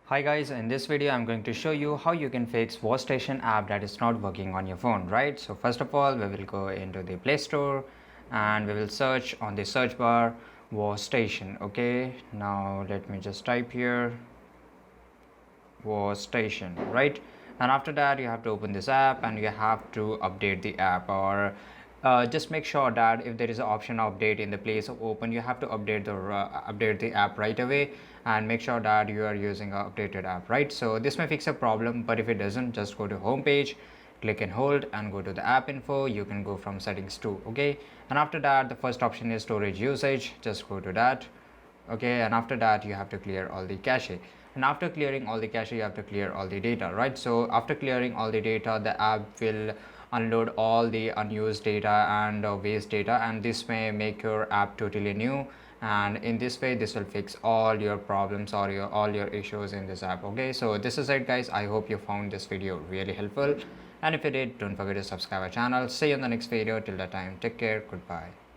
Hi guys, in this video I'm going to show you how you can fix Washstation app that is not working on your phone, right? So first of all, we will go into the Play Store and we will search on the search bar Washstation. Okay, now let me just type here Washstation, right? And after that you have to open this app and you have to update the app, or just make sure that if there is an option update in the place of open, you have to update the app right away, and make sure that you are using an updated app, right? So this may fix a problem, but if it doesn't, just go to home page, click and hold and go to the app info. You can go from settings too. Okay, and after that the first option is storage usage, just go to that. Okay, and after that you have to clear all the cache, and after clearing all the cache you have to clear all the data, right? So after clearing all the data, the app will unload all the unused data and waste data, and this may make your app totally new, and in this way this will fix all your problems or all your issues in this app. Okay, so this is it guys. I hope you found this video really helpful, and if you did, don't forget to subscribe our channel. See you in the next video. Till that time, take care, goodbye.